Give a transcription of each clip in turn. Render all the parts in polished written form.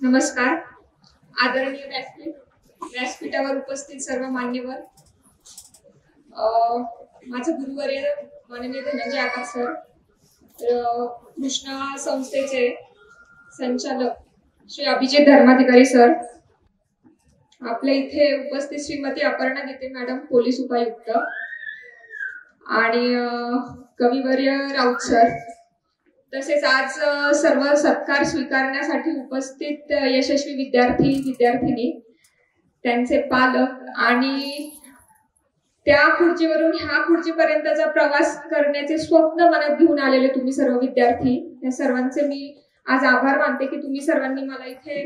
नमस्कार. आदरणीय व्यासपीठावर उपस्थित सर्व मान्यवर, माझे गुरुवर्य माननीय धनंजय आकाश सर, कृष्णा संस्थेचे संचालक श्री अभिजित धर्माधिकारी सर, आपल्या इथे उपस्थित श्रीमती अपर्णा गीते मॅडम पोलीस उपायुक्त आणि कविवर्य राऊत सर, तसेच आज सर्व सत्कार स्वीकारण्यासाठी उपस्थित यशस्वी विद्यार्थी त्यांचे पालक आणि त्या खुर्चीवरून ह्या खुर्चीपर्यंतचा प्रवास करण्याचे स्वप्न मनात घेऊन आलेले तुम्ही सर्व विद्यार्थी, या सर्वांचे मी आज आभार मानते की तुम्ही सर्वांनी मला इथे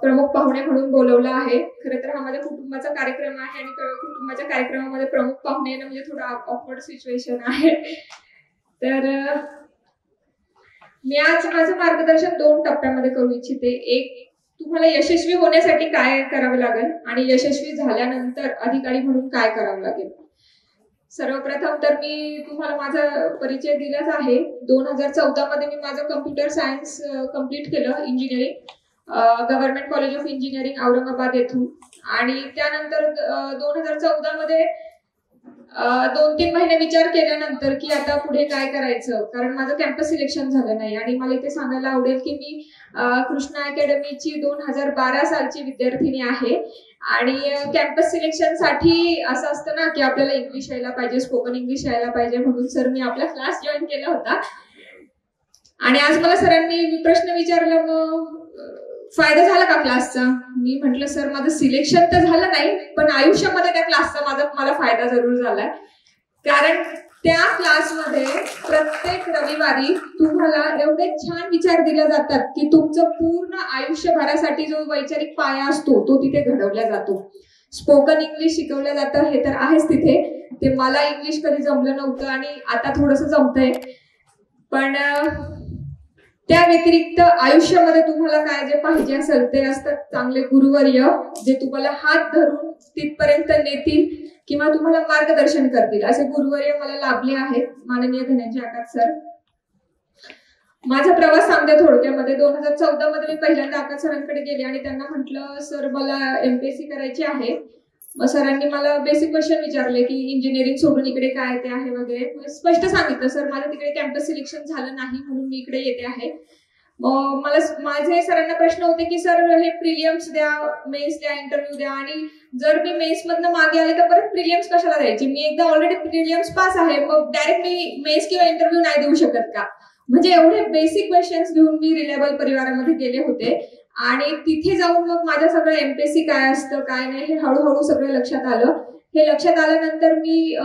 प्रमुख पाहुणे म्हणून बोलवलं आहे. खरं तर हा माझ्या कुटुंबाचा कार्यक्रम आहे आणि कुटुंबाच्या कार्यक्रमामध्ये प्रमुख पाहुणे येणं म्हणजे थोडं ऑकवर्ड सिच्युएशन आहे. तर मी आज माझं मार्गदर्शन 2 टप्प्यामध्ये करू इच्छिते. एक, तुम्हाला यशस्वी होण्यासाठी काय करावं लागेल आणि यशस्वी झाल्यानंतर अधिकारी म्हणून काय करावं लागेल. सर्वप्रथम तर मी तुम्हाला माझा परिचय दिलाच आहे. 2014 मध्ये मी माझं कम्प्युटर सायन्स कंप्लीट केलं, engineering, government college of engineering Aurangabad येथून. आणि त्यानंतर 2014 मध्ये 2-3 महिने विचार केल्यानंतर की आता पुढे काय करायचं, कारण माझं कॅम्पस सिलेक्शन झालं नाही. आणि मला इथे सांगायला आवडेल की मी कृष्णा अकॅडमीची 2012 सालची विद्यार्थिनी आहे. आणि कॅम्पस सिलेक्शन साठी असं असतं ना की आपल्याला इंग्लिश यायला पाहिजे, स्पोकन इंग्लिश यायला पाहिजे, म्हणून सर मी आपला क्लास जॉईन केला होता. आणि आज मला सरांनी प्रश्न विचारला, मग फायदा झाला का क्लासचा? मी म्हटलं सर माझं सिलेक्शन तर झालं नाही, पण आयुष्यामध्ये त्या क्लासचा मला फायदा जरूर झालाय. कारण त्या क्लासमध्ये प्रत्येक रविवारी तुम्हाला एवढे छान विचार दिले जातात की तुमचं पूर्ण आयुष्यभरासाठी जो वैचारिक पाया असतो तो तिथे घडवला जातो. स्पोकन इंग्लिश शिकवलं जातं, हे तर आहेच तिथे. ते मला इंग्लिश कधी जमलं नव्हतं आणि आता थोडंसं जमतंय, पण त्या व्यतिरिक्त आयुष्यामध्ये तुम्हाला काय जे पाहिजे असेल ते असतात चांगले गुरुवर्य, जे तुम्हाला हात धरून तिथपर्यंत नेतील किंवा तुम्हाला मार्गदर्शन करतील. असे गुरुवर्य मला लाभले आहेत, माननीय धनंजय आकाश सर. माझा प्रवास सांगते थोडक्यामध्ये. 2014 मध्ये मी पहिल्यांदा आकाश सरांकडे गेले आणि त्यांना म्हटलं सर मला MPSC करायची आहे. मग सरांनी मला बेसिक क्वेश्चन विचारले की इंजिनिअरिंग सोडून इकडे काय ते आहे वगैरे. स्पष्ट सांगितलं सर माझं तिकडे कॅम्पस सिलेक्शन झालं नाही म्हणून मी इकडे येते आहे. मग माझे सरांना प्रश्न होते की सर हे प्रिलियम्स द्या, मेन्स द्या, इंटरव्ह्यू द्या, आणि जर मी मेन्स मधनं मागे आले तर परत प्रिलियम्स कशाला द्यायची? मी एकदा ऑलरेडी प्रिलियम्स पास आहे, मग डायरेक्ट मी मेन्स किंवा इंटरव्ह्यू नाही देऊ शकत का? म्हणजे एवढे बेसिक क्वेश्चन्स घेऊन मी रिलायबल परिवारामध्ये गेले होते. आणि तिथे जाऊन मग माझं सगळं MPSC काय असतं काय नाही हे हळूहळू सगळं लक्षात आलं. हे लक्षात आल्यानंतर मी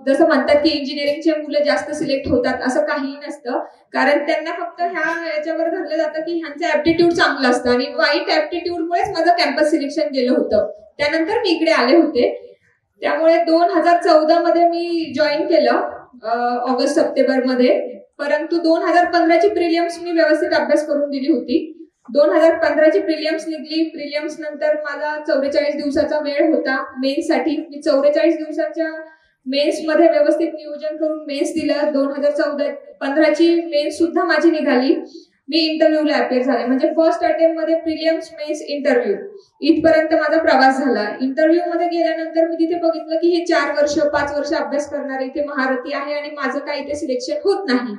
जसं म्हणतात की इंजिनिअरिंगचे मुलं जास्त सिलेक्ट होतात, असं काहीही नसतं. कारण त्यांना फक्त याच्यावर धरलं जातं की ह्यांचं ऍप्टिट्यूड चांगलं असतं, आणि वाईट ऍप्टिट्यूडमुळेच माझं कॅम्पस सिलेक्शन गेलं होतं. त्यानंतर मी इकडे आले होते. त्यामुळे 2014 मध्ये मी जॉईन केलं ऑगस्ट-सप्टेंबर मध्ये. परंतु 2015ची प्रिलियम्स मी व्यवस्थित अभ्यास करून दिली होती. 2015ची प्रिलियम्स निघली. प्रिलियम्स नंतर मला 44 दिवसाचा वेळ होता मेन्स साठी. मी 44 दिवसाच्या मेन्स मध्ये व्यवस्थित नियोजन करून मेन्स दिलं. 2015ची मेन्स सुद्धा माझी निघाली. मी इंटरव्ह्यूला अपिअर झाले. म्हणजे फर्स्ट अटेम्प्ट मध्ये प्रिलियम्स, मेन्स, इंटरव्ह्यू इथपर्यंत माझा प्रवास झाला. इंटरव्ह्यू मध्ये गेल्यानंतर मी तिथे बघितलं की हे 4 वर्ष 5 वर्ष अभ्यास करणारे इथे महारथी आहे आणि माझं काही इथे सिलेक्शन होत नाही.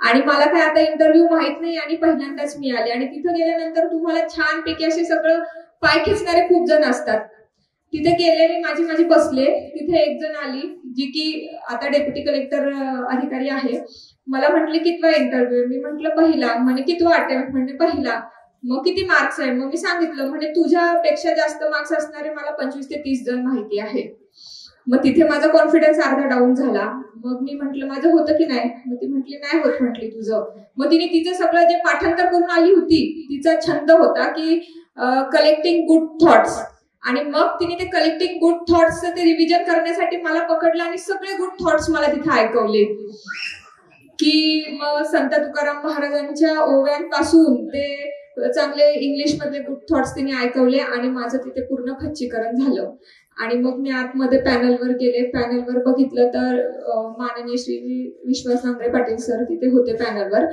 आणि मला काय आता इंटरव्ह्यू माहित नाही आणि पहिल्यांदाच मी आले. आणि तिथे गेल्यानंतर तुम्हाला छानपैकी असे सगळं पाय खेचणारे खूप जण असतात. तिथे गेले मी माझी बसले. तिथे एक जण आली जी की आता डेप्युटी कलेक्टर अधिकारी आहे. मला म्हटले कितवा इंटरव्ह्यू? मी म्हटलं पहिला. म्हणे कितवा अटेम्प्ट? म्हणजे पहिला. मग किती मार्क्स आहे? मग मी सांगितलं. म्हणे तुझ्यापेक्षा जास्त मार्क्स असणारे मला 25 ते 30 जण माहिती आहे. मग तिथे माझा कॉन्फिडन्स अर्धा डाऊन झाला. मग मी म्हटलं माझं होतं की नाही? मग ती म्हटली नाही होत म्हटली तुझं. मग तिने तिचं सगळं जे पाठांतर करून आली होती, तिचा छंद होता की कलेक्टिंग गुड थॉट्स, आणि मग तिने ते कलेक्टिंग गुड थॉट्स ते रिव्हिजन करण्यासाठी मला पकडलं आणि सगळे गुड थॉट्स मला तिथे ऐकवले. की मग संत तुकाराम महाराजांच्या ओव्यांपासून ते चांगले इंग्लिश मधले गुड थॉट्स तिने ऐकवले आणि माझं तिथे पूर्ण खच्चीकरण झालं. आणि मग मी आतमध्ये पॅनलवर गेले. पॅनलवर बघितलं तर माननीय श्री विश्वास नांगरे पाटील सर तिथे होते पॅनलवर,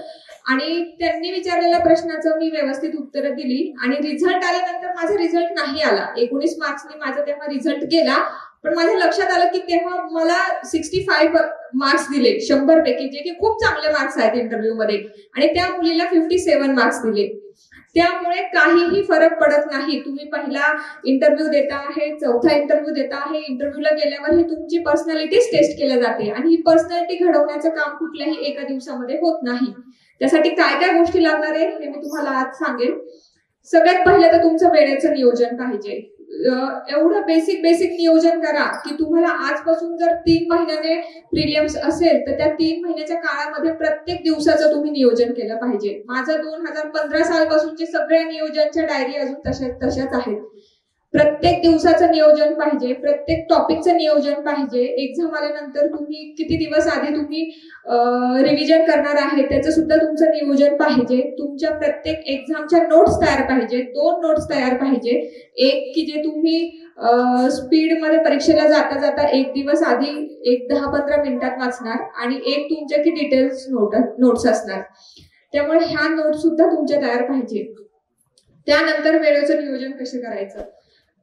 आणि त्यांनी विचारलेल्या प्रश्नाचं मी व्यवस्थित उत्तरं दिली. आणि रिझल्ट आल्यानंतर माझा रिझल्ट नाही आला. 19 मार्क्सनी माझा तेव्हा रिझल्ट गेला, पण माझ्या लक्षात आलं की तेव्हा मला 65 मार्क्स दिले 100 पैकी, जे की खूप चांगले मार्क्स आहेत इंटरव्ह्यू मध्ये, आणि त्या मुलीला 57 मार्क्स दिले. त्यामुळे काहीही फरक पडत नाही. तुम्ही पहिला इंटरव्ह्यू देता आहे, चौथा इंटरव्ह्यू देता आहे, इंटरव्ह्यूला गेल्यावर ही तुमची पर्सनॅलिटीच टेस्ट केली जाते, आणि ही पर्सनॅलिटी घडवण्याचं काम कुठल्याही एका दिवसामध्ये होत नाही. त्यासाठी काय काय गोष्टी लागणार आहे हे मी तुम्हाला आज सांगेन. सगळ्यात पहिलं तर तुमचं वेळेचं नियोजन पाहिजे. एवढं बेसिक नियोजन करा की तुम्हाला आजपासून जर 3 महिन्याने प्रिलियम्स असेल तर त्या 3 महिन्याच्या काळामध्ये प्रत्येक दिवसाचं तुम्ही नियोजन केलं पाहिजे. माझं 2015 सालपासूनचे सगळ्या नियोजनच्या डायरी अजून तशाच आहेत. प्रत्येक दिवसाचं नियोजन पाहिजे, प्रत्येक टॉपिकचं नियोजन पाहिजे. एक्झाम आल्यानंतर तुम्ही किती दिवस आधी तुम्ही रिव्हिजन करणार आहे त्याचं सुद्धा तुमचं नियोजन पाहिजे. तुमच्या प्रत्येक एक्झामच्या नोट्स तयार पाहिजे. 2 नोट्स तयार पाहिजे. एक की जे तुम्ही स्पीड मध्ये परीक्षेला जाता जाता एक दिवस आधी एक 10-15 मिनिटात वाचणार, आणि एक तुमच्या की डिटेल्स नोट्स असणार. त्यामुळे ह्या नोट्स सुद्धा तुमच्या तयार पाहिजे. त्यानंतर वेळेचं नियोजन कसं करायचं.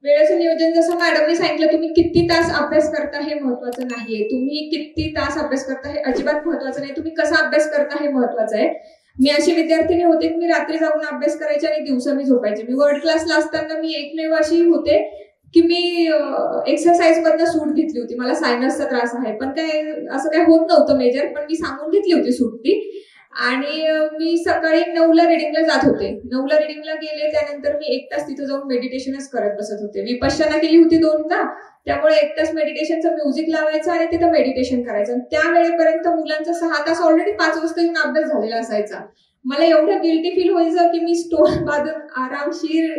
वेळेचं नियोजन जसं मॅडमनी सांगितलं, तुम्ही किती तास अभ्यास करता हे महत्वाचं नाहीये. तुम्ही किती तास अभ्यास करता हे अजिबात महत्वाचं नाही. तुम्ही कसा अभ्यास करता हे महत्वाचं आहे. मी अशी विद्यार्थिनी होते की मी रात्री जाऊन अभ्यास करायचे आणि दिवसा मी झोपायचे. मी वर्ल्ड क्लासला असताना मी एकमेव अशी होते की मी एक्सरसाइज मधनं सूट घेतली होती. मला सायनसचा त्रास आहे, पण काय असं काय होत नव्हतं मेजर, पण मी सांगून घेतली होती सूट ती. आणि मी सकाळी 9ला रिडिंगला जात होते. 9ला रिडिंगला गेले, त्यानंतर मी 1 तास तिथं जाऊन मेडिटेशनच करत बसत होते. विपश्यना केली होती 2दा, त्यामुळे 1 तास मेडिटेशनचं म्युझिक लावायचं आणि तिथं मेडिटेशन करायचं. त्या वेळेपर्यंत मुलांचा 6 तास ऑलरेडी 5 वाजता येऊन अभ्यास झालेला असायचा. मला एवढं गिल्टी फील व्हायचं की मी स्टोन बांधून आरामशीर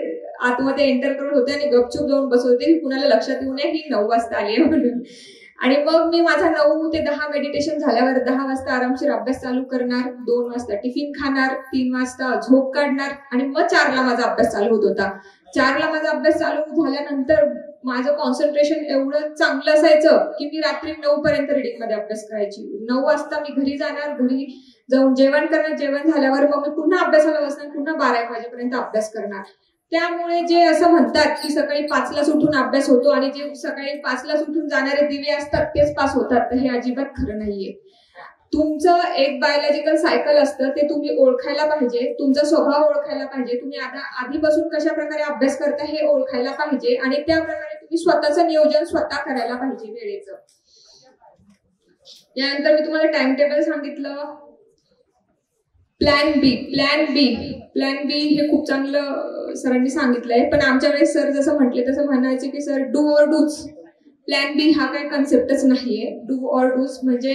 आतमध्ये एंटर करत होते आणि गपचूप जाऊन बसत होते की कुणाला लक्षात येऊ नये ही 9 वाजता आली आहे म्हणून. आणि मग मी माझा 9 ते 10 मेडिटेशन झाल्यावर 10 वाजता आरामशीर अभ्यास चालू करणार, 2 वाजता टिफिन खाणार, 3 वाजता झोप काढणार, आणि मग 4ला माझा अभ्यास चालू होत होता. 4ला माझा अभ्यास चालू झाल्यानंतर माझं कॉन्सन्ट्रेशन एवढं चांगलं असायचं की मी रात्री 9 पर्यंत रिडिंग मध्ये अभ्यास करायची. 9 वाजता मी घरी जाणार, घरी जाऊन जेवण करणार, जेवण झाल्यावर मग मी पुन्हा अभ्यासाला बसणार, पुन्हा 12-1 वाजेपर्यंत अभ्यास करणार. त्यामुळे जे असं म्हणतात की सकाळी 5ला उठून अभ्यास होतो आणि जे सकाळी 5ला उठून जाणारे दिवे असतात तेच पास होतात, तर हे अजिबात खरं नाहीये. तुमचं एक बायोलॉजिकल सायकल असतं, ते तुम्ही ओळखायला पाहिजे. तुमचा स्वभाव ओळखायला पाहिजे. तुम्ही आधीपासून कशा प्रकारे अभ्यास करता हे ओळखायला पाहिजे, आणि त्याप्रकारे तुम्ही स्वतःचं नियोजन स्वतः करायला पाहिजे वेळेचं. यानंतर मी तुम्हाला टाइम टेबल सांगितलं. प्लॅन बी हे खूप चांगलं सरांनी सांगितलंय, पण आमच्या वेळेस सर जसं म्हटले तसं म्हणायचे की sir do or does. Plan B हा काही कन्सेप्टच नाहीये. डू ऑर डूज म्हणजे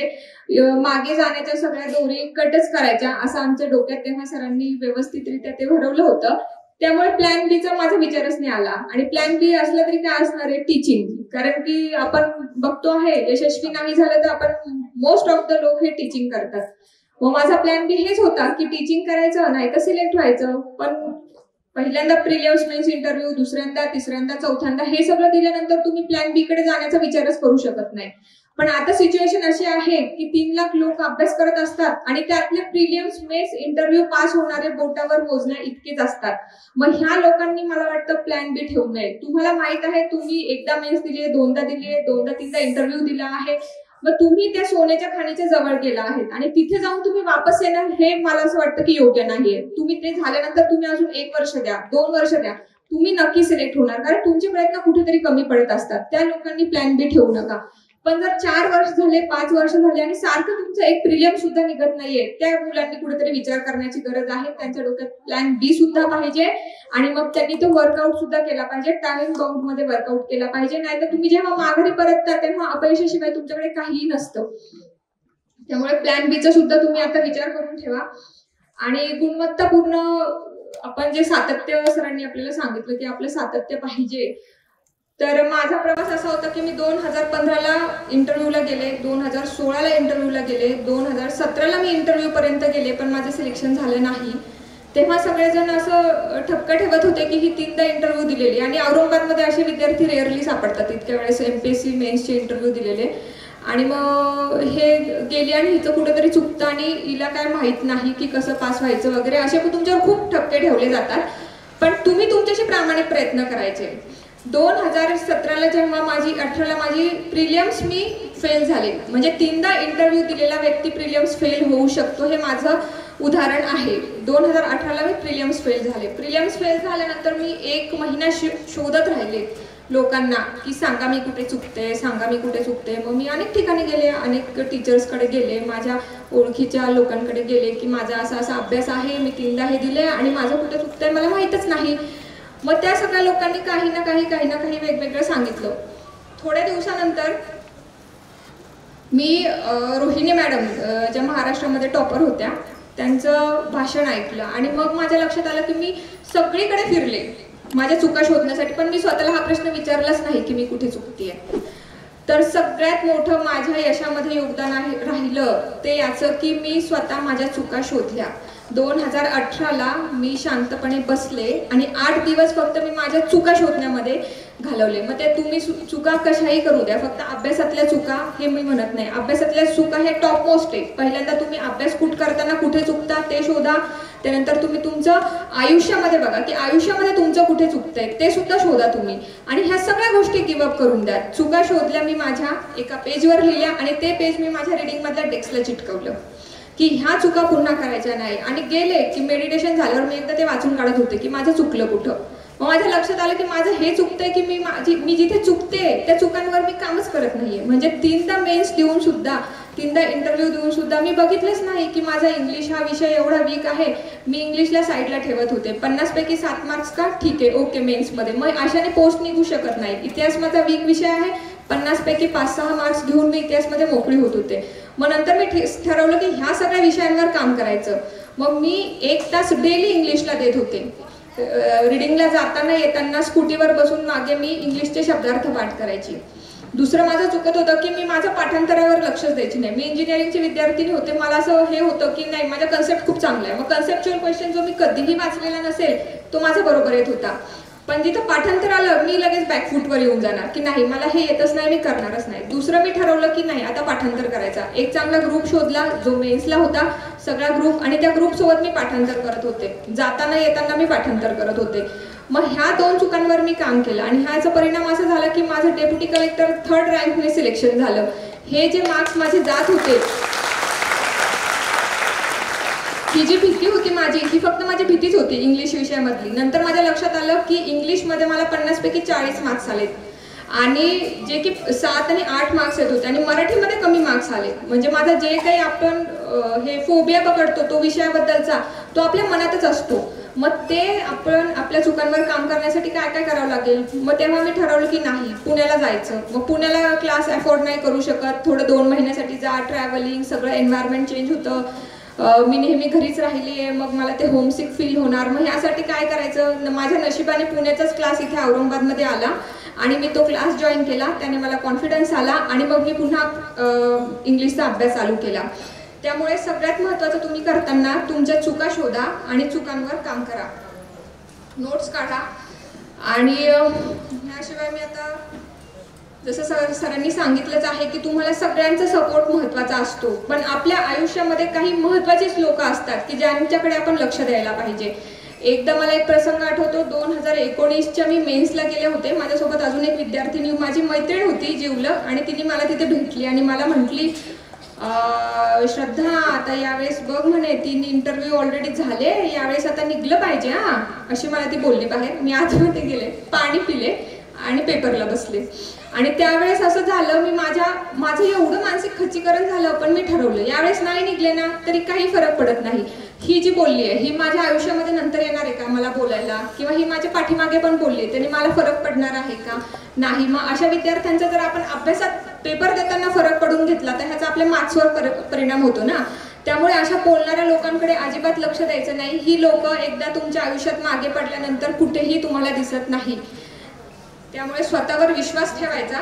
मागे जाण्याच्या सगळ्या दोरी कटच करायच्या असं आमच्या डोक्यात तेव्हा सरांनी व्यवस्थितरित्या ते भरवलं होतं. त्यामुळे प्लॅन बीचा माझा विचारच नाही आला. आणि प्लॅन बी असला तरी काय असणार आहे, टीचिंग. कारण की आपण बघतो आहे यशस्वी नाही झालं तर आपण मोस्ट ऑफ द लोक हे टीचिंग करतात. मग माझा प्लॅन बी हेच होता की टीचिंग करायचं, नाही तर सिलेक्ट व्हायचं. पण पहिल्यांदा प्रिलिम्स मेन्स इंटरव्ह्यू, दुसऱ्यांदा, तिसऱ्यांदा, चौथ्यांदा हे सगळं दिल्यानंतर तुम्ही प्लॅन बी कडे जाण्याचा विचारच करू शकत नाही. पण आता सिच्युएशन अशी आहे की 3 लाख लोक अभ्यास करत असतात आणि त्यातले प्रिलिम्स मेन्स इंटरव्ह्यू पास होणारे बोटावर मोजण्या इतकेच असतात. मग ह्या लोकांनी मला वाटतं प्लॅन बी ठेवू नये. तुम्हाला माहित आहे तुम्ही एकदा मेन्स दिली, 2दा दिली, 2दा-3दा इंटरव्ह्यू दिला आहे, मग तुम्ही त्या सोन्याच्या खाणीच्या जवळ गेला आहेत आणि तिथे जाऊन तुम्ही वापस येणार हे मला असं वाटतं की योग्य नाहीये. तुम्ही ते झाल्यानंतर तुम्ही अजून 1 वर्ष द्या, 2 वर्ष द्या, तुम्ही नक्की सिलेक्ट होणार. कारण तुमचे प्रयत्न कुठेतरी कमी पडत असतात. त्या लोकांनी प्लॅन बी ठेवू नका. पण जर 4 वर्ष झाले, 5 वर्ष झाले आणि सारखं तुमचं एक प्रिलियम सुद्धा निघत नाहीये, त्या मुलांनी कुठेतरी विचार करण्याची गरज आहे. त्यांच्या डोक्यात प्लॅन बी सुद्धा पाहिजे, आणि मग त्यांनी तो वर्कआउट सुद्धा केला पाहिजे, टाइम बाउंड मध्ये वर्कआउट केला पाहिजे. नाहीतर तुम्ही जेव्हा माघारी परतता तेव्हा अपयशाशिवाय तुमच्याकडे काहीही नसतं. त्यामुळे प्लॅन बीचा सुद्धा तुम्ही आता विचार करून ठेवा. आणि गुणवत्तापूर्ण आपण जे सातत्य सरांनी आपल्याला सांगितलं की आपलं सातत्य पाहिजे. तर माझा प्रवास असा होता की मी 2015ला इंटरव्ह्यूला गेले, 2016ला इंटरव्ह्यूला गेले, 2017ला मी इंटरव्ह्यू पर्यंत गेले, पण माझं सिलेक्शन झालं नाही. तेव्हा सगळेजण असं ठपका ठेवत होते की ही 3दा इंटरव्ह्यू दिलेली, आणि औरंगाबादमध्ये असे विद्यार्थी रेअरली सापडतात इतक्या वेळेस MPSC मेन्सचे इंटरव्ह्यू दिलेले. आणि मग हे गेली आणि हिचं कुठेतरी चुकतं आणि हिला काय माहीत नाही की कसं पास व्हायचं वगैरे, असे तुमच्यावर खूप ठपके ठेवले जातात. पण तुम्ही तुमच्याशी प्रामाणिक प्रयत्न करायचे. 2017ला जेव्हा 18ला माझी प्रिलियम्स मी फेल झाले, म्हणजे 3दा इंटरव्ह्यू दिलेला व्यक्ती प्रिलियम्स फेल होऊ शकतो, हे माझं उदाहरण आहे. 2018ला मी प्रिलियम्स फेल झाले. प्रिलियम्स फेल झाल्यानंतर मी 1 महिना शोधत राहिले लोकांना की सांगा मी कुठे चुकते, सांगा मी कुठे चुकते. मग मी अनेक ठिकाणी गेले, अनेक टीचर्सकडे गेले, माझ्या ओळखीच्या लोकांकडे गेले की माझा असा असा अभ्यास आहे, मी 3दा हे दिले आणि माझं कुठे चुकतंय मला माहीतच नाही. मग त्या सगळ्या लोकांनी काही ना काही वेगवेगळं सांगितलं. थोड्या दिवसानंतर मी रोहिणी मॅडम ज्या महाराष्ट्रामध्ये टॉपर होत्या त्यांचं भाषण ऐकलं आणि मग माझ्या लक्षात आलं की मी सगळीकडे फिरले माझ्या चुका शोधण्यासाठी, पण मी स्वतःला हा प्रश्न विचारलाच नाही की मी कुठे चुकतेय. तर सगळ्यात मोठं माझ्या यशामध्ये योगदान राहिलं ते याचं की मी स्वतः माझ्या चुका शोधल्या. 2018ला मी शांतपणे बसले आणि 8 दिवस फक्त मी माझ्या चुका शोधण्यामध्ये घालवले. मग ते तुम्ही चुका कशाही करू द्या, फक्त अभ्यासातल्या चुका हे मी म्हणत नाही, अभ्यासातल्या चुका हे टॉप मोस्ट आहे. पहिल्यांदा तुम्ही अभ्यास करताना कुठे चुकता ते शोधा. त्यानंतर तुम्ही तुमचं आयुष्यामध्ये बघा की आयुष्यामध्ये तुमचं कुठे चुकतंय ते सुद्धा शोधा तुम्ही, आणि ह्या सगळ्या गोष्टी गिवअप करून द्या. चुका शोधल्या मी माझ्या एका पेजवर लिहिल्या आणि ते पेज मी माझ्या रिडिंगमधल्या डेस्कला चिटकवलं की ह्या चुका पुन्हा करायच्या नाही. आणि गेले की मेडिटेशन झाल्यावर मी एकदा ते वाचून काढत होते की माझं चुकलं कुठं. मग माझ्या लक्षात आलं की माझं हे चुकतंय की मी जिथे चुकते त्या चुकांवर मी कामच करत नाहीये. म्हणजे 3दा मेन्स देऊन सुद्धा, 3दा इंटरव्ह्यू देऊन सुद्धा मी बघितलंच नाही की माझा इंग्लिश हा विषय एवढा वीक आहे. मी इंग्लिशला साईडला ठेवत होते. 50 पैकी 7 मार्क्स का ठीक आहे, ओके मेन्समध्ये, मग अशाने पोस्ट निघू शकत नाही. इतिहास माझा वीक विषय आहे, 50 पैकी 5-6 मार्क्स घेऊन मी इतिहासमध्ये मोकळी होत होते. मग नंतर मी ठरवलं की ह्या सगळ्या विषयांवर काम करायचं. मग मी 1 तास डेली इंग्लिशला देत होते. रिडिंगला जाताना येताना स्कूटीवर बसून मागे मी इंग्लिशचे शब्दार्थ पाठ करायची. दुसरं माझं चुकत होतं की मी माझ्या पाठांतरावर लक्षच द्यायची नाही. मी इंजिनिअरिंगची विद्यार्थिनी होते, मला असं हे होतं की नाही माझा कन्सेप्ट खूप चांगला आहे, मग कन्सेप्च्युअल क्वेश्चन जो मी कधीही वाचलेला नसेल तो माझा बरोबर येत होता. पण जिथं पाठांतर आलं मी लगेच बॅकफूटवर येऊन जाणार की नाही मला हे येतच नाही, मी करणारच नाही. दुसरं मी ठरवलं की नाही आता पाठांतर करायचा. एक चांगला ग्रुप शोधला जो मेन्सला होता सगळा ग्रुप, आणि त्या ग्रुपसोबत मी पाठांतर करत होते. जाताना येताना मी पाठांतर करत होते. मग ह्या 2 चुकांवर मी काम केलं आणि ह्याचा परिणाम असा झाला की माझं डेप्युटी कलेक्टर 3rd रँकने सिलेक्शन झालं. हे जे मार्क्स माझे जात होते, ही जी भीती होती माझी, ही फक्त माझी भीतीच होती इंग्लिश विषयामधली. नंतर माझ्या लक्षात आलं की इंग्लिशमध्ये मला 50 पैकी 40 मार्क्स आलेत आणि जे की 7 आणि 8 मार्क्स येत होते, आणि मराठीमध्ये कमी मार्क्स आले. म्हणजे माझा जे काही आपण हे फोबिया पकडतो तो विषयाबद्दलचा तो आपल्या मनातच असतो. मग ते आपण आपल्या चुकांवर काम करण्यासाठी काय काय करावं लागेल. मग तेव्हा मी ठरवलं की नाही पुण्याला जायचं. मग पुण्याला क्लास अफोर्ड नाही करू शकत, थोडं 2 महिन्यासाठी जा, ट्रॅव्हलिंग, सगळं एन्व्हायरमेंट चेंज होतं. मी नेहमी घरीच राहिली आहे, मग मला ते होमसिक फील होणार. मग ह्यासाठी काय करायचं, माझ्या नशिबाने पुण्याचाच क्लास इथे औरंगाबादमध्ये आला आणि मी तो क्लास जॉईन केला. त्याने मला कॉन्फिडन्स आला आणि मग मी पुन्हा इंग्लिशचा अभ्यास चालू केला. त्यामुळे सगळ्यात महत्त्वाचं तुम्ही करताना तुमच्या चुका शोधा आणि चुकांवर काम करा, नोट्स काढा. आणि ह्याशिवाय मी आता जसं सरांनी सांगितलंच आहे की तुम्हाला सगळ्यांचा सपोर्ट महत्त्वाचा असतो, पण आपल्या आयुष्यामध्ये काही महत्त्वाचेच लोक असतात की ज्यांच्याकडे आपण लक्ष द्यायला पाहिजे. एकदा मला एक प्रसंग आठवतो, 2019च्या मी मेन्सला गेले होते. माझ्यासोबत अजून एक विद्यार्थिनी माझी मैत्रीण होती जिवलग, आणि तिने मला तिथे भेटली आणि मला म्हटली श्रद्धा आता यावेळेस बघ म्हणे 3 इंटरव्ह्यू ऑलरेडी झाले, यावेळेस आता निघलं पाहिजे हा, अशी मला ती बोलली बाहेर. मी आतमध्ये गेले, पाणी पिले आणि पेपरला बसले. आणि त्यावेळेस असं झालं, माझं एवढं मानसिक खच्चीकरण झालं, पण मी ठरवलं यावेळेस नाही निघले ना तरी काही फरक पडत नाही. ही जी बोलली आहे ही माझ्या आयुष्यामध्ये नंतर येणार आहे का मला बोलायला, किंवा ही माझ्या पाठीमागे पण बोलली त्यांनी मला फरक पडणार आहे का नाही. मग अशा विद्यार्थ्यांचा जर आपण अभ्यासात पेपर देताना फरक पडून घेतला तर ह्याचा आपल्या मार्क्सवर परिणाम होतो ना. त्यामुळे अशा बोलणाऱ्या लोकांकडे अजिबात लक्ष द्यायचं नाही. ही लोक एकदा तुमच्या आयुष्यात मागे पडल्यानंतर कुठेही तुम्हाला दिसत नाही. त्यामुळे स्वतःवर विश्वास ठेवायचा.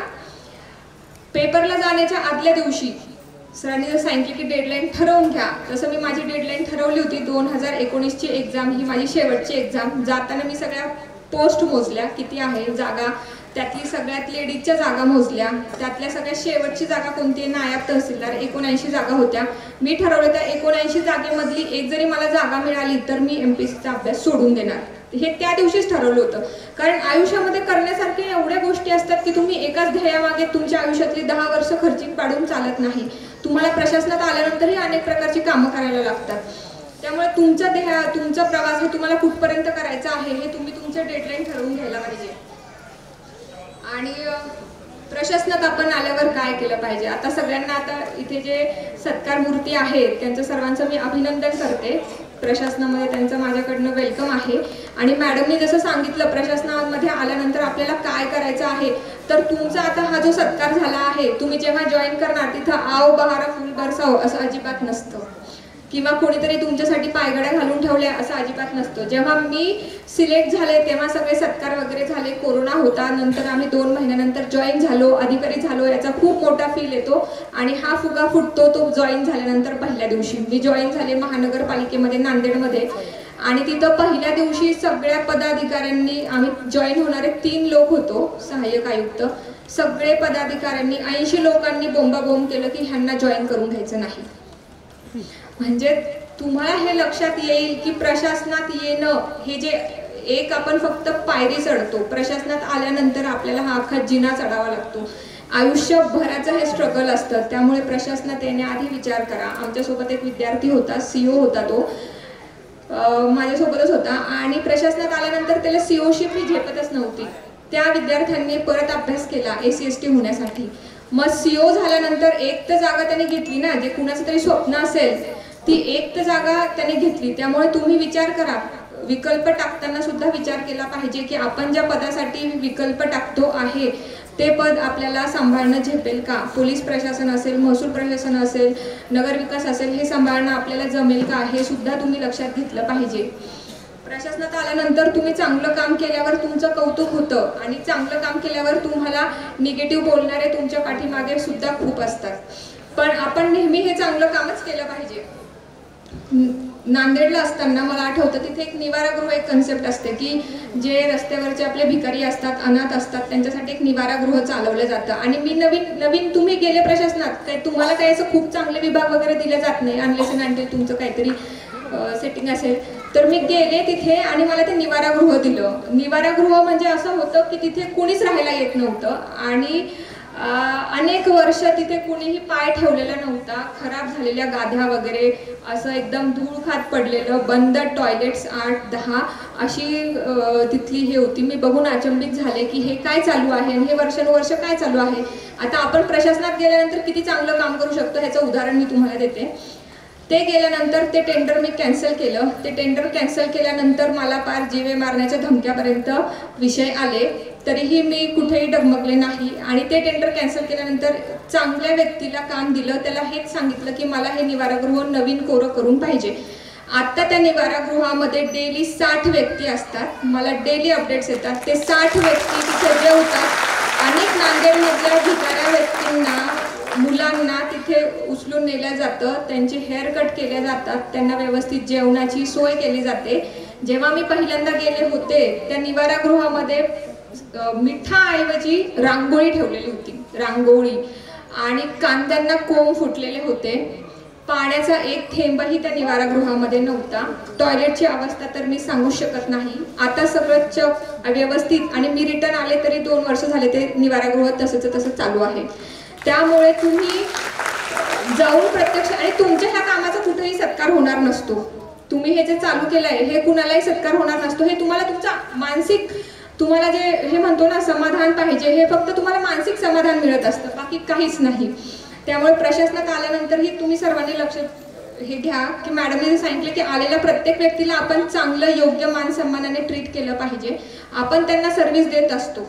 पेपरला जाण्याच्या आदल्या दिवशी सरांनी जर सांगितलं की डेडलाईन ठरवून घ्या, तसं मी माझी डेडलाईन ठरवली होती. 2019ची एक्झाम ही माझी शेवटची एक्झाम. जाताना मी सगळ्या पोस्ट मोजल्या किती आहे जागा, त्यातली सगळ्यात लेडीजच्या जागा मोजल्या, त्यातल्या सगळ्यात शेवटची जागा कोणती आहे, नायब तहसीलदार. 79 जागा होत्या. मी ठरवलं त्या 79 जागेमधली एक जरी मला जागा मिळाली तर मी MPSCचा अभ्यास सोडून देणार. हे त्या दिवशीच ठरवलं होतं. कारण आयुष्यामध्ये करण्यासारख्या एवढ्या गोष्टी असतात की तुम्ही एकाच ध्येयामागे तुमच्या आयुष्यातली 10 वर्ष खर्चिक पाडून चालत नाही. तुम्हाला प्रशासनात आल्यानंतरही अनेक प्रकारची कामं करायला लागतात. त्यामुळे तुमचा प्रवास हे तुम्हाला कुठपर्यंत करायचा आहे हे तुम्ही तुमचं डेडलाईन ठरवून घ्यायला पाहिजे. आणि प्रशासनात आपण आल्यावर काय केलं पाहिजे. आता सगळ्यांना, आता इथे जे सत्कार मूर्ती आहेत त्यांचं सर्वांचं मी अभिनंदन करते. प्रशासनामध्ये त्यांचं माझ्याकडनं वेलकम आहे. आणि मॅडमनी जसं सांगितलं प्रशासनामध्ये आल्यानंतर आपल्याला काय करायचं आहे, तर तुमचा आता हा जो सत्कार झाला आहे, तुम्ही जेव्हा जॉईन करणार तिथं आओ बहारा फुल बरसाओ असं अजिबात नसतं, किंवा कोणीतरी तुमच्यासाठी पायघड्या घालून ठेवल्या असं अजिबात नसतं. जेव्हा मी सिलेक्ट झाले तेव्हा सगळे सत्कार वगैरे झाले, कोरोना होता, नंतर आम्ही 2 महिन्यानंतर जॉईन झालो, अधिकारी झालो, याचा खूप मोठा फील येतो. आणि हा फुगा फुटतो तो जॉईन झाल्यानंतर. पहिल्या दिवशी मी जॉईन झाले महानगरपालिकेमध्ये नांदेडमध्ये, आणि तिथं पहिल्या दिवशी सगळ्या पदाधिकाऱ्यांनी, आम्ही जॉईन होणारे 3 लोक होतो, सहाय्यक आयुक्त, सगळे पदाधिकाऱ्यांनी 80 लोकांनी बोंबाबोंब केलं की ह्यांना जॉईन करून घ्यायचं नाही. म्हणजे तुम्हाला हे लक्षात येईल की प्रशासनात येणं हे जे एक आपण फक्त पायरी चढतो, प्रशासनात आल्यानंतर आपल्याला हा अख्खा जिना चढावा लागतो. आयुष्यभराचं हे स्ट्रगल असतं. त्यामुळे प्रशासनात येण्याआधी विचार करा. आमच्यासोबत एक विद्यार्थी होता, CO होता, तो माझ्यासोबतच होता, आणि प्रशासनात आल्यानंतर त्याला COशी फी झेपतच नव्हती. त्या विद्यार्थ्यांनी परत अभ्यास केला SC/ST होण्यासाठी. मग CO झाल्यानंतर एक तर जागा त्याने घेतली ना, जे कुणाचं तरी स्वप्न असेल ती एक तर जागा त्याने घेतली. त्यामुळे तुम्ही विचार करा, विकल्प टाकताना सुद्धा विचार केला पाहिजे की आपण ज्या पदासाठी विकल्प टाकतो आहे ते पद आपल्याला सांभाळणं झेपेल का. पोलीस प्रशासन असेल, महसूल प्रशासन असेल, नगरविकास असेल, हे सांभाळणं आपल्याला जमेल का हे सुद्धा तुम्ही लक्षात घेतलं पाहिजे. प्रशासनात आल्यानंतर तुम्ही चांगलं काम केल्यावर तुमचं कौतुक होतं, आणि चांगलं काम केल्यावर तुम्हाला निगेटिव्ह बोलणारे तुमच्या पाठीमागे सुद्धा खूप असतात. पण आपण नेहमी हे चांगलं कामच केलं पाहिजे. नांदेडला असताना मला आठवतं तिथे एक निवारागृह एक कन्सेप्ट असते की जे रस्त्यावरचे आपले भिकारी असतात, अनाथ असतात, त्यांच्यासाठी एक निवारागृह चालवलं जातं. आणि मी नवीन तुम्ही गेले प्रशासनात, काय तुम्हाला काही असं खूप चांगले विभाग वगैरे दिले जात नाही अनलेस अँड अंटिल तुमचं काहीतरी सेटिंग असेल. तर मी गेले तिथे आणि मला ते निवारागृह दिलं. निवारागृह म्हणजे असं होतं की तिथे कुणीच राहायला येत नव्हतं, आणि अनेक वर्ष तिथे कुणीही पाय ठेवलेला नव्हता. खराब झालेल्या गाद्या वगैरे, असं एकदम धूळ खात पडलेलं, बंद टॉयलेट्स 8-10 अशी तिथली हे होती. मी बघून अचंबित झाले की हे काय चालू आहे आणि हे वर्षानुवर्ष काय चालू आहे. आता आपण प्रशासनात गेल्यानंतर किती चांगलं काम करू शकतो ह्याचं उदाहरण मी तुम्हाला देते. ते गेल्यानंतर ते टेंडर मी कॅन्सल केलं. ते टेंडर कॅन्सल केल्यानंतर मला पार जीवे मारण्याच्या धमक्यापर्यंत विषय आले, तरीही मी कुठेही डगमगले नाही. आणि ते टेंडर कॅन्सल केल्यानंतर चांगल्या व्यक्तीला काम दिलं, त्याला हेच सांगितलं की मला हे निवारागृह नवीन कोरं करून पाहिजे. आता त्या निवारागृहामध्ये डेली 60 व्यक्ती असतात. मला डेली अपडेट्स येतात. ते 60 व्यक्ती तिथे जेवतात. अनेक नांदेडमधल्या भिकाऱ्या व्यक्तींना, मुलांना तिथे उचलून नेलं जातं, त्यांचे हेअर कट केले जातात, त्यांना व्यवस्थित जेवणाची सोय केली जाते. जेव्हा मी पहिल्यांदा गेले होते त्या निवारागृहामध्ये मिठाऐवजी रांगोळी ठेवलेली होती, रांगोळी, आणि कांद्यांना कोंब फुटलेले होते. पाण्याचा एक थेंबही त्या निवारागृहामध्ये नव्हता. टॉयलेटची अवस्था तर मी सांगू शकत नाही. आता सगळं व्यवस्थित, आणि मी रिटर्न आले तरी 2 वर्ष झाले ते निवारागृह तसंच चालू आहे. त्यामुळे तुम्ही जाऊन प्रत्यक्ष, आणि तुमच्या ह्या कामाचा कुठेही सत्कार होणार नसतो. तुम्ही हे जे चालू केलं आहे हे कुणालाही सत्कार होणार नसतो. हे तुम्हाला तुमचा मानसिक, तुम्हाला जे हे म्हणतो ना समाधान पाहिजे, हे फक्त तुम्हाला मानसिक समाधान मिळत असतं, बाकी काहीच नाही. त्यामुळे प्रशासनात आल्यानंतरही तुम्ही सर्वांनी लक्षात हे घ्या की मॅडमने सांगितलं की आलेल्या प्रत्येक व्यक्तीला आपण चांगलं, योग्य मान सन्मानाने ट्रीट केलं पाहिजे. आपण त्यांना सर्व्हिस देत असतो.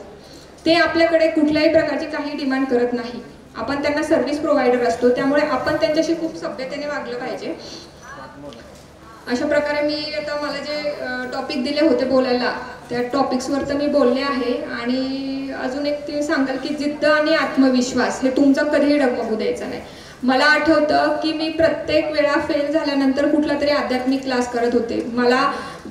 ते आपल्याकडे कुठल्याही प्रकारची काही डिमांड करत नाही. आपण त्यांना सर्व्हिस प्रोव्हायडर असतो. त्यामुळे आपण त्यांच्याशी खूप सभ्यतेने वागलं पाहिजे. अशा प्रकारे मी आता मला जे टॉपिक दिले होते बोलायला, त्या टॉपिक्सवर तर मी बोलले आहे. आणि अजून एक तुम्ही सांगाल की जिद्द आणि आत्मविश्वास हे तुमचा कधीही डगमगू द्यायचा नाही. मला आठवतं की मी प्रत्येक वेळा फेल झाल्यानंतर कुठला तरी आध्यात्मिक क्लास करत होते.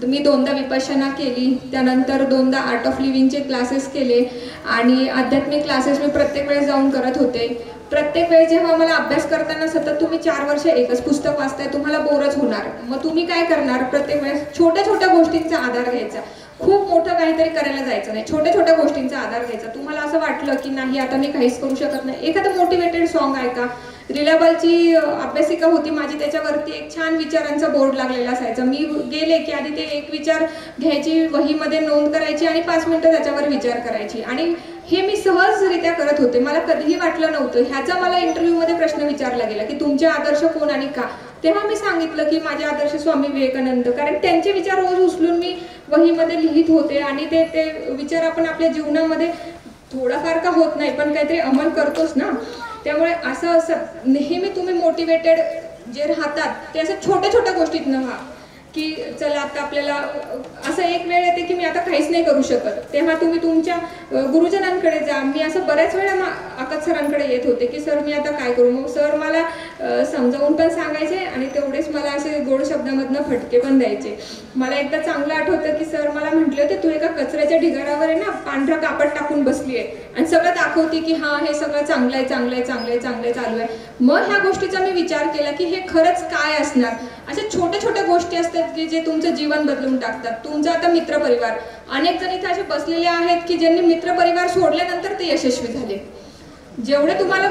मी 2दा विपश्यना केली, त्यानंतर 2दा आर्ट ऑफ लिव्हिंगचे क्लासेस केले आणि आध्यात्मिक क्लासेस मी प्रत्येक वेळेस जाऊन करत होते. प्रत्येक वेळेस जेव्हा मला अभ्यास करताना सतत तुम्ही 4 वर्ष एकच पुस्तक वाचताय, तुम्हाला बोरच होणार. मग तुम्ही काय करणार, प्रत्येक वेळेस छोट्या छोट्या गोष्टींचा आधार घ्यायचा. खूप मोठं काहीतरी करायला जायचं नाही, छोट्या छोट्या गोष्टींचा आधार घ्यायचा. तुम्हाला असं वाटलं की नाही आता मी काहीच करू शकत नाही, एखादं मोटिवेटेड सॉन्ग ऐका. रिलायबलची अभ्यासिका होती माझी, त्याच्यावरती एक छान विचारांचा बोर्ड लागलेला असायचा. मी गेले की आधी ते एक विचार घ्यायची, वहीमध्ये नोंद करायची आणि 5 मिनिटं त्याच्यावर विचार करायची. आणि हे मी सहजरित्या करत होते. मला कधीही वाटलं नव्हतं. ह्याचा मला इंटरव्ह्यूमध्ये प्रश्न विचारला गेला की तुमचे आदर्श कोण आणि का. तेव्हा मी सांगितलं की माझे आदर्श स्वामी विवेकानंद, कारण त्यांचे विचार रोज उचलून मी वहीमध्ये लिहित होते. आणि ते विचार आपण आपल्या जीवनामध्ये थोडाफार का होत नाही पण काहीतरी अंमल करतोच ना. त्यामुळे असं नेहमी तुम्ही मोटिवेटेड जे राहतात ते असं छोट्या छोट्या गोष्टीत न व्हा की चला आता आपल्याला असं एक वेळ येते की मी आता काहीच नाही करू शकत, तेव्हा तुम्ही तुमच्या गुरुजनांकडे जा. मी असं बऱ्याच वेळा आकाश सरांकडे येत होते की सर मी आता काय करू. मग सर मला समजावून पण सांगायचे आणि तेवढेच मला असे गोड शब्दामधनं फटके पण द्यायचे. मला एकदा चांगलं आठवतं की सर मला म्हटले होते तू एका कचऱ्याच्या ढिगारावर आहे ना पांढरा कापड टाकून बसली आहे आणि सगळं दाखवते की हां हे सगळं चांगलं आहे चांगलं आहे चांगलं आहे चांगलं आहे चालू आहे. मग ह्या गोष्टीचा मी विचार केला की हे खरंच काय असणार. अशा छोट्या छोट्या गोष्टी असतात की जे तुमचं जीवन बदलून टाकतात. तुमचा आता मित्रपरिवार, अनेक जण इथे असे बसलेले आहेत की ज्यांनी मित्रपरिवार सोडल्यानंतर ते यशस्वी झाले. जेवढे तुम्हाला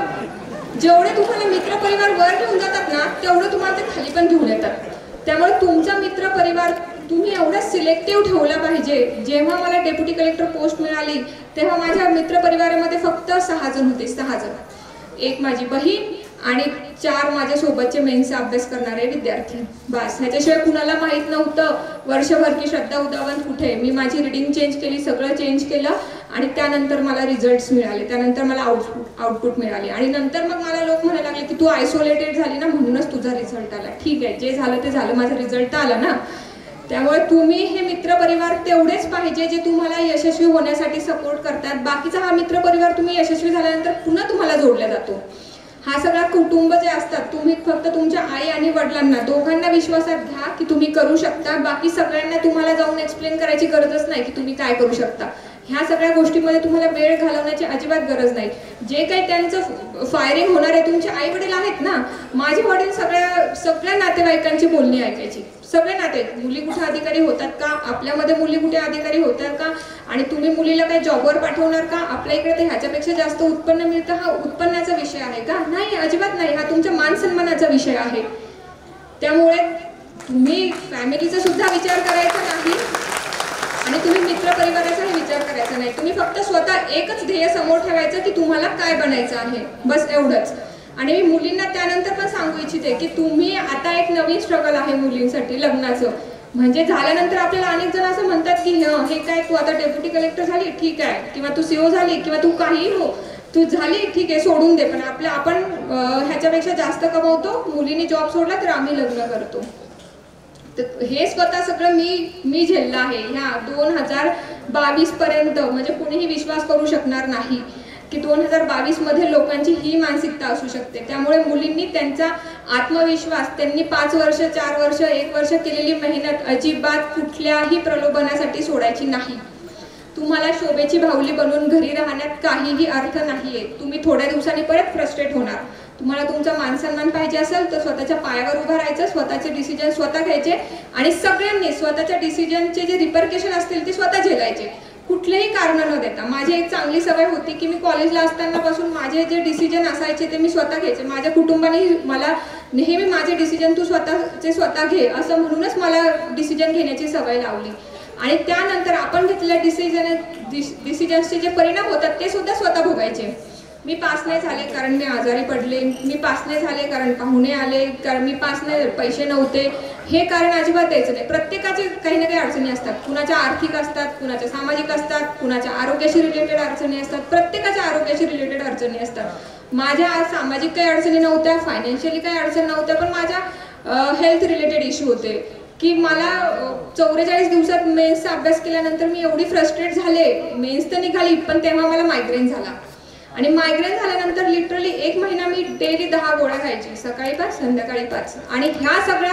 मित्रपरिवार वर घेऊन जातात ना तेवढं तुम्हाला ते खाली पण घेऊन येतात. त्यामुळे तुमचा मित्रपरिवार तुम्ही एवढा सिलेक्टिव्ह ठेवला पाहिजे. जेव्हा मला डेप्युटी कलेक्टर पोस्ट मिळाली तेव्हा माझ्या मित्रपरिवारामध्ये फक्त 6 जण होते. 6 जण, एक माझी बहीण आणि 4 माझ्यासोबतचे मेन्सचा अभ्यास करणारे विद्यार्थी, बस. ह्याच्याशिवाय कुणाला माहीत नव्हतं वर्षभर की श्रद्धा उदावंत कुठे. मी माझी रिडिंग चेंज केली, सगळं चेंज केलं आणि त्यानंतर मला रिझल्ट्स मिळाले, त्यानंतर मला आउटपुट मिळाले. आणि नंतर मग मला लोक म्हणायला लागले की तू आयसोलेटेड झाली ना म्हणूनच तुझा रिझल्ट आला. ठीक आहे, जे झालं ते झालं, माझा रिझल्ट आला ना. त्यामुळे तुम्ही हे मित्रपरिवार तेवढेच पाहिजे जे तुम्हाला यशस्वी होण्यासाठी सपोर्ट करतात. बाकीचा हा मित्रपरिवार तुम्ही यशस्वी झाल्यानंतर पुन्हा तुम्हाला जोडला जातो. हा सगळा कुटुंब जे असतात, तुम्ही फक्त तुमच्या आई आणि वडिलांना दोघांना विश्वासात घ्या की तुम्ही करू शकता. बाकी सगळ्यांना तुम्हाला जाऊन एक्सप्लेन करायची गरजच नाही की तुम्ही काय करू शकता. ह्या सगळ्या गोष्टीमध्ये तुम्हाला वेळ घालवण्याची अजिबात गरज नाही. जे काही त्यांचं फायरिंग होणार आहे, तुमचे आई वडील आहेत ना. माझे वडील सगळ्या नातेवाईकांची बोलणी ऐकायची. सगळे नातेवाईक, मुली कुठे अधिकारी होतात का, आपल्यामध्ये मुली कुठे अधिकारी होतात का, आणि तुम्ही मुलीला काही जॉबवर पाठवणार का, आपल्या इकडे तर ह्याच्यापेक्षा जास्त उत्पन्न मिळतं, हा उत्पन्नाचा विषय आहे का. नाही, अजिबात नाही. हा तुमच्या मान सन्मानाचा विषय आहे. त्यामुळे तुम्ही फॅमिलीचा सुद्धा विचार करायचा नाही आणि तुम्ही मित्रपरिवाराचाही विचार करायचा नाही. तुम्ही फक्त स्वतः एकच ध्येय समोर ठेवायचं की तुम्हाला काय बनायचं आहे, बस एवढंच. आणि मी मुलींना त्यानंतर पण सांगू इच्छिते की तुम्ही आता एक नवीन स्ट्रगल आहे मुलींसाठी लग्नाचं. म्हणजे झाल्यानंतर आपल्याला अनेक जण असं म्हणतात की हे काय तू आता डेप्युटी कलेक्टर झाली ठीक आहे, किंवा तू सीओ झाली, किंवा तू काही हो तू झाली ठीक आहे सोडून दे, पण आपण ह्याच्यापेक्षा जास्त कमवतो, मुलीने जॉब सोडला तर आम्ही लग्न करतो. तर हे स्वतः सगळं मी झेललं आहे ह्या 2022 पर्यंत. म्हणजे कुणीही विश्वास करू शकणार नाही की 2022 मध्ये लोकांची ही मानसिकता असू शकते. त्यामुळे मुलींनी त्यांचा आत्मविश्वास, त्यांनी 5 वर्ष 4 वर्ष 1 वर्ष केलेली मेहनत अजिबात कुठल्याही प्रलोभनासाठी सोडायची नाही. तुम्हाला शोभेची बाहुली बनवून घरी राहण्यात काहीही अर्थ नाहीये. तुम्ही थोड्या दिवसांनी परत फ्रस्ट्रेट होणार. तुम्हाला तुमचा मानसन्मान पाहिजे असेल तर स्वतःच्या पायावर उभं राहायचं, स्वतःचे डिसिजन स्वतः घ्यायचे आणि सगळ्यांनी स्वतःच्या डिसिजनचे जे रिपरकेशन असतील ते स्वतः झेलायचे, कुठलेही कारण न देता. माझी एक चांगली सवय होती की मी कॉलेजला असतानापासून माझे जे डिसिजन असायचे ते मी स्वतः घ्यायचे. माझ्या कुटुंबाने मला नेहमी माझे डिसिजन तू स्वतः घे असं म्हणूनच मला डिसिजन घेण्याची सवय लावली. आणि त्यानंतर आपण घेतलेल्या डिसिजन्सचे जे परिणाम होतात ते सुद्धा स्वतः भोगायचे. मी पास नाही झाले कारण मी आजारी पडले, मी पास नाही झाले कारण पाहुणे आले, कारण मी पास नाही पैसे नव्हते, हे कारण अजिबात द्यायचं नाही. प्रत्येकाचे काही ना काही अडचणी असतात. कुणाच्या आर्थिक असतात, कुणाच्या सामाजिक असतात, कुणाच्या आरोग्याशी रिलेटेड अडचणी असतात. प्रत्येकाच्या आरोग्याशी रिलेटेड अडचणी असतात. माझ्या सामाजिक काही अडचणी नव्हत्या, फायनान्शियली काही अडचणी नव्हत्या, पण माझ्या हेल्थ रिलेटेड इश्यू होते की मला 44 दिवसात मेन्सचा अभ्यास केल्यानंतर मी एवढी फ्रस्ट्रेट झाले. मेन्स तर निघाली पण तेव्हा मला मायग्रेन झाला आणि मायग्रेन झाल्यानंतर लिटरली 1 महिना मी डेली 10 गोळ्या खायची, सकाळी 5 संध्याकाळी 5. आणि ह्या सगळ्या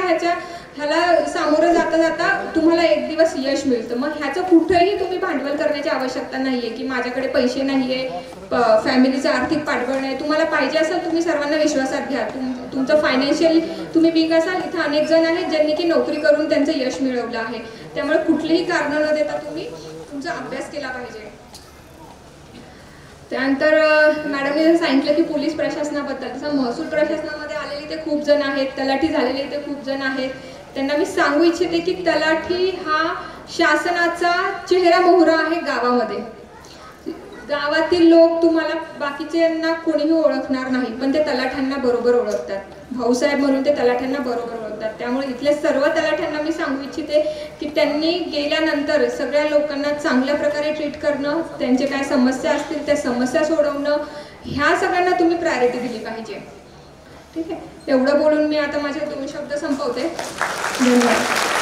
ह्याला सामोरं जाता जाता तुम्हाला एक दिवस यश मिळतं. मग ह्याचं कुठेही तुम्ही भांडवल करण्याची आवश्यकता नाहीये की माझ्याकडे पैसे नाहीये, फॅमिलीचं आर्थिक पाठबळ नाही. तुम्हाला पाहिजे असेल तुम्ही सर्वांना विश्वासात घ्या. तुमचं फायनान्शियल तुम्ही वीक असाल, इथं अनेक जण आहेत ज्यांनी की नोकरी करून त्यांचं यश मिळवलं आहे. त्यामुळे कुठलीही कारणं न देता तुम्ही तुमचा अभ्यास केला पाहिजे. त्यानंतर मॅडमने जसं सांगितलं की पोलीस प्रशासनाबद्दल, तसं महसूल प्रशासनामध्ये आलेले ते खूप जण आहेत, तलाठी झालेले ते खूप जण आहेत. त्यांना मी सांगू इच्छिते की तलाठी हा शासनाचा चेहरा मोहरा आहे गावामध्ये. गावातील लोक तुम्हाला बाकीच्यांना कोणीही ओळखणार नाही, पण ते तलाठ्यांना बरोबर ओळखतात. भाऊसाहेब म्हणून ते तलाठ्यांना बरोबर ओळखतात. त्यामुळे इथल्या सर्व तलाठ्यांना मी सांगू इच्छिते की त्यांनी गेल्यानंतर सगळ्या लोकांना चांगल्या प्रकारे ट्रीट करणं, त्यांचे काय समस्या असतील त्या समस्या सोडवणं, ह्या सगळ्यांना तुम्ही प्रायोरिटी दिली पाहिजे. ठीक आहे, एवढं बोलून मी आता माझे 2 शब्द संपवते. धन्यवाद.